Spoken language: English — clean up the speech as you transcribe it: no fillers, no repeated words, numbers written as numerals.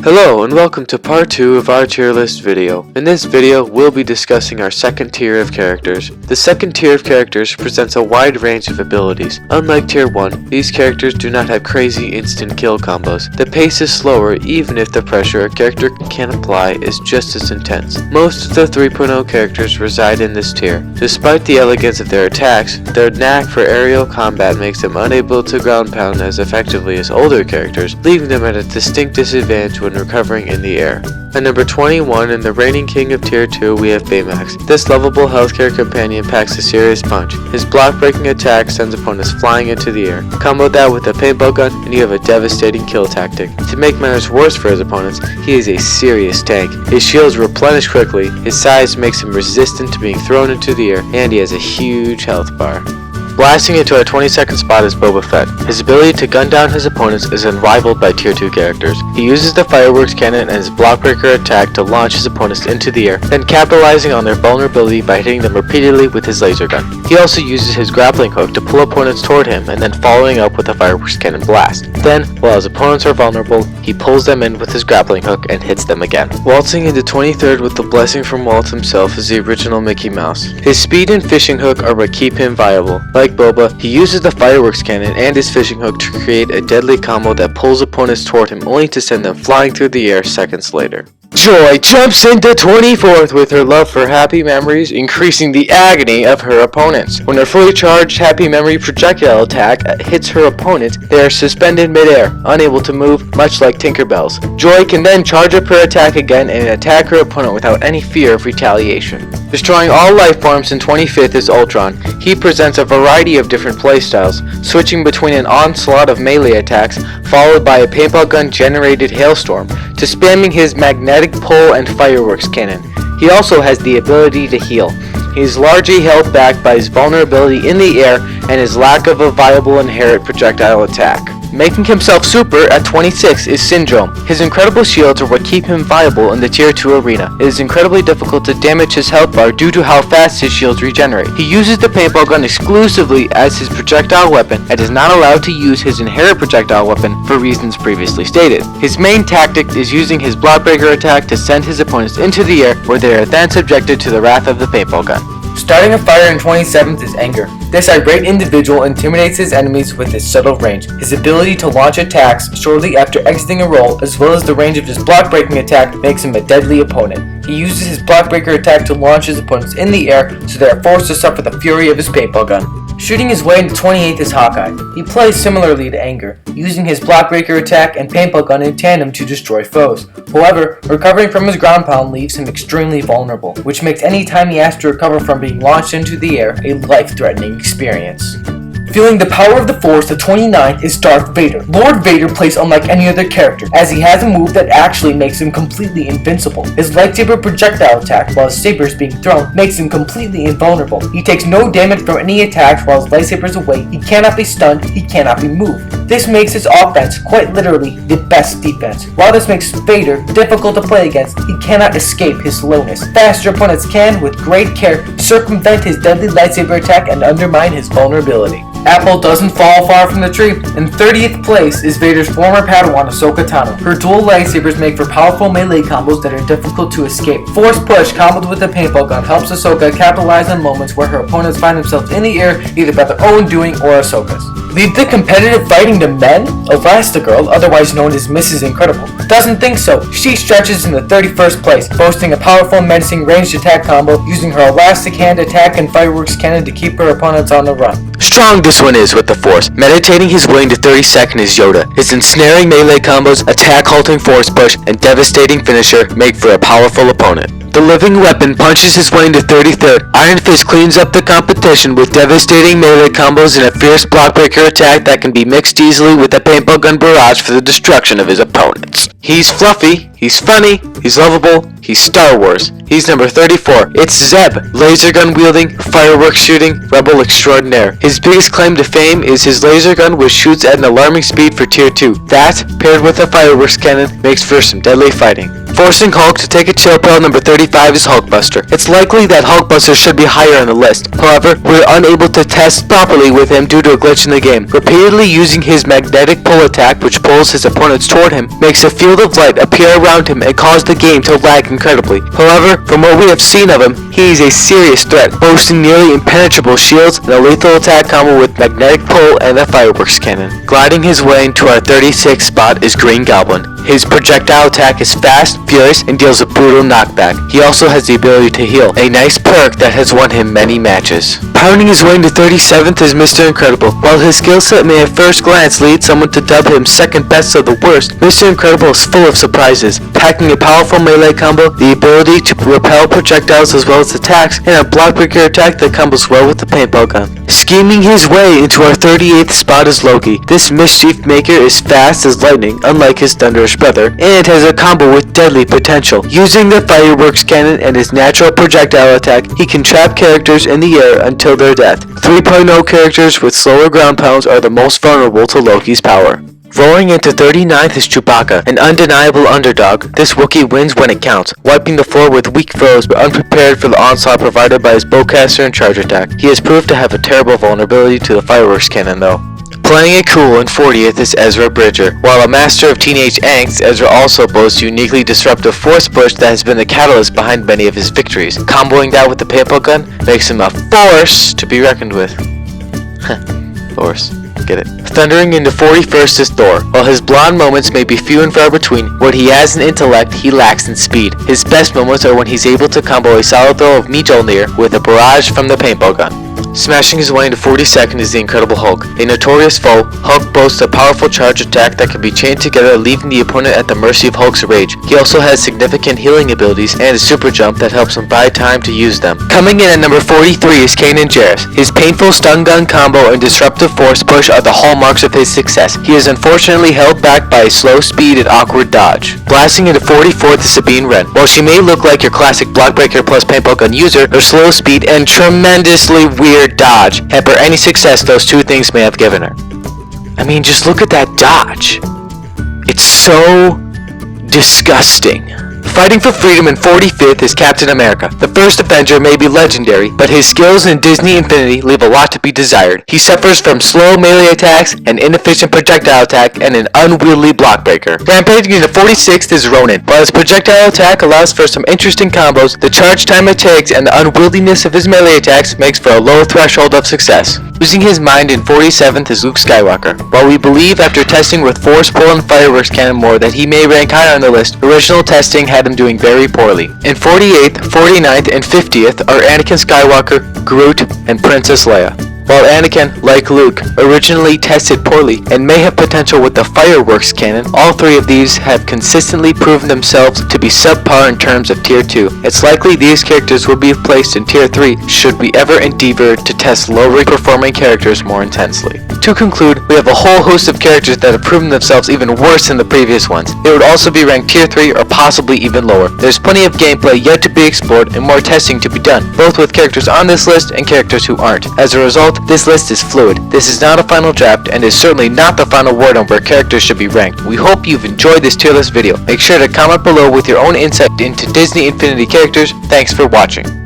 Hello and welcome to part 2 of our tier list video. In this video, we'll be discussing our second tier of characters. The second tier of characters presents a wide range of abilities. Unlike tier 1, these characters do not have crazy instant kill combos. The pace is slower even if the pressure a character can apply is just as intense. Most of the 3.0 characters reside in this tier. Despite the elegance of their attacks, their knack for aerial combat makes them unable to ground pound as effectively as older characters, leaving them at a distinct disadvantage when recovering in the air. At number 21 and the reigning king of tier 2 we have Baymax. This lovable healthcare companion packs a serious punch. His block breaking attack sends opponents flying into the air. Combo that with a paintball gun and you have a devastating kill tactic. To make matters worse for his opponents, he is a serious tank. His shields replenish quickly, his size makes him resistant to being thrown into the air, and he has a huge health bar. Blasting into our 22nd spot is Boba Fett. His ability to gun down his opponents is unrivaled by tier 2 characters. He uses the fireworks cannon and his blockbreaker attack to launch his opponents into the air, then capitalizing on their vulnerability by hitting them repeatedly with his laser gun. He also uses his grappling hook to pull opponents toward him and then following up with a fireworks cannon blast. Then, while his opponents are vulnerable, he pulls them in with his grappling hook and hits them again. Waltzing into 23rd with the blessing from Walt himself is the original Mickey Mouse. His speed and fishing hook are what keep him viable. Like Boba, he uses the fireworks cannon and his fishing hook to create a deadly combo that pulls opponents toward him only to send them flying through the air seconds later. Joy jumps into 24th with her love for Happy Memories, increasing the agony of her opponents. When her fully charged Happy Memory projectile attack hits her opponent, they are suspended midair, unable to move, much like Tinkerbell's. Joy can then charge up her attack again and attack her opponent without any fear of retaliation. Destroying all life forms in 25th is Ultron. He presents a variety of different playstyles, switching between an onslaught of melee attacks, followed by a paintball gun generated hailstorm, to spamming his magnetic pull and fireworks cannon. He also has the ability to heal. He is largely held back by his vulnerability in the air and his lack of a viable inherent projectile attack. Making himself super at 26 is Syndrome. His incredible shields are what keep him viable in the tier 2 arena. It is incredibly difficult to damage his health bar due to how fast his shields regenerate. He uses the paintball gun exclusively as his projectile weapon and is not allowed to use his inherent projectile weapon for reasons previously stated. His main tactic is using his blockbreaker attack to send his opponents into the air where they are then subjected to the wrath of the paintball gun. Starting a fire in 27th is Anger. This irate individual intimidates his enemies with his subtle range. His ability to launch attacks shortly after exiting a roll, as well as the range of his block-breaking attack, makes him a deadly opponent. He uses his block-breaker attack to launch his opponents in the air, so they are forced to suffer the fury of his paintball gun. Shooting his way into 28th is Hawkeye. He plays similarly to Anger, using his blockbreaker attack and paintball gun in tandem to destroy foes. However, recovering from his ground pound leaves him extremely vulnerable, which makes any time he has to recover from being launched into the air a life-threatening experience. Feeling the power of the Force, the 29th is Darth Vader. Lord Vader plays unlike any other character, as he has a move that actually makes him completely invincible. His lightsaber projectile attack, while his saber is being thrown, makes him completely invulnerable. He takes no damage from any attacks while his lightsaber is away, he cannot be stunned, he cannot be moved. This makes his offense, quite literally, the best defense. While this makes Vader difficult to play against, he cannot escape his slowness. Faster opponents can, with great care, circumvent his deadly lightsaber attack and undermine his vulnerability. Apple doesn't fall far from the tree. In 30th place is Vader's former Padawan Ahsoka Tano. Her dual lightsabers make for powerful melee combos that are difficult to escape. Force push comboed with the paintball gun helps Ahsoka capitalize on moments where her opponents find themselves in the air either by their own doing or Ahsoka's. Leave the competitive fighting to men? Elastigirl, otherwise known as Mrs. Incredible, doesn't think so. She stretches in the 31st place, boasting a powerful menacing ranged attack combo using her elastic hand attack and fireworks cannon to keep her opponents on the run. Strong this one is with the Force. Meditating his way into 32nd is Yoda. His ensnaring melee combos, attack halting force push, and devastating finisher make for a powerful opponent. The living weapon punches his way into 33rd. Iron Fist cleans up the competition with devastating melee combos and a fierce blockbreaker attack that can be mixed easily with a paintball gun barrage for the destruction of his opponents. He's fluffy, he's funny, he's lovable, he's Star Wars. He's number 34. It's Zeb, laser gun wielding, fireworks shooting, rebel extraordinaire. His biggest claim to fame is his laser gun, which shoots at an alarming speed for tier 2. That, paired with a fireworks cannon, makes for some deadly fighting. Forcing Hulk to take a chill pill, number 35 is Hulkbuster. It's likely that Hulkbuster should be higher on the list. However, we're unable to test properly with him due to a glitch in the game. Repeatedly using his magnetic pull attack, which pulls his opponents toward him, makes a field of light appear around him and cause the game to lag incredibly. However, from what we have seen of him, he is a serious threat, boasting nearly impenetrable shields and a lethal attack combo with magnetic pull and a fireworks cannon. Gliding his way into our 36th spot is Green Goblin. His projectile attack is fast, furious, and deals a brutal knockback. He also has the ability to heal, a nice perk that has won him many matches. Pounding his way into 37th is Mr. Incredible. While his skill set may at first glance lead someone to dub him second best of the worst, Mr. Incredible is full of surprises, packing a powerful melee combo, the ability to repel projectiles as well as attacks, and a block breaker attack that combos well with the paintball gun. Scheming his way into our 38th spot is Loki. This mischief maker is fast as lightning, unlike his thunderous brother, and has a combo with deadly potential. Using the fireworks cannon and his natural projectile attack, he can trap characters in the air until their death. 3.0 characters with slower ground pounds are the most vulnerable to Loki's power. Rolling into 39th is Chewbacca, an undeniable underdog. This Wookiee wins when it counts, wiping the floor with weak foes but unprepared for the onslaught provided by his bowcaster and charge attack. He has proved to have a terrible vulnerability to the fireworks cannon though. Playing it cool in 40th is Ezra Bridger. While a master of teenage angst, Ezra also boasts uniquely disruptive force push that has been the catalyst behind many of his victories. Comboing that with the paintball gun makes him a force to be reckoned with. Force. Get it. Thundering into 41st is Thor. While his blonde moments may be few and far between, what he has in intellect, he lacks in speed. His best moments are when he's able to combo a solid throw of Mjolnir with a barrage from the paintball gun. Smashing his way into 42nd is the Incredible Hulk. A notorious foe, Hulk boasts a powerful charge attack that can be chained together, leaving the opponent at the mercy of Hulk's rage. He also has significant healing abilities and a super jump that helps him buy time to use them. Coming in at number 43 is Kanan Jarrus. His painful stun gun combo and disruptive force push are the hallmarks of his success. He is unfortunately held back by his slow speed and awkward dodge. Blasting into 44th is Sabine Wren. While she may look like your classic blockbreaker plus paintball gun user, her slow speed and tremendously weird dodge hamper any success those two things may have given her. I mean, just look at that dodge. It's so disgusting. Fighting for freedom in 45th is Captain America. The first Avenger may be legendary, but his skills in Disney Infinity leave a lot to be desired. He suffers from slow melee attacks, an inefficient projectile attack, and an unwieldy block breaker. Rampaging into 46th is Ronin. While his projectile attack allows for some interesting combos, the charge time it takes and the unwieldiness of his melee attacks makes for a low threshold of success. Losing his mind in 47th is Luke Skywalker. While we believe after testing with Force Pull and Fireworks Cannon more that he may rank higher on the list, original testing had him doing very poorly. In 48th, 49th, and 50th are Anakin Skywalker, Groot, and Princess Leia. While Anakin, like Luke, originally tested poorly and may have potential with the Fireworks Cannon, all three of these have consistently proven themselves to be subpar in terms of Tier 2. It's likely these characters will be placed in Tier 3 should we ever endeavor to test lower performing characters more intensely. To conclude, we have a whole host of characters that have proven themselves even worse than the previous ones. They would also be ranked Tier 3 or possibly even lower. There's plenty of gameplay yet to be explored and more testing to be done, both with characters on this list and characters who aren't. As a result, this list is fluid. This is not a final draft and is certainly not the final word on where characters should be ranked. We hope you've enjoyed this tier list video. Make sure to comment below with your own insight into Disney Infinity characters. Thanks for watching.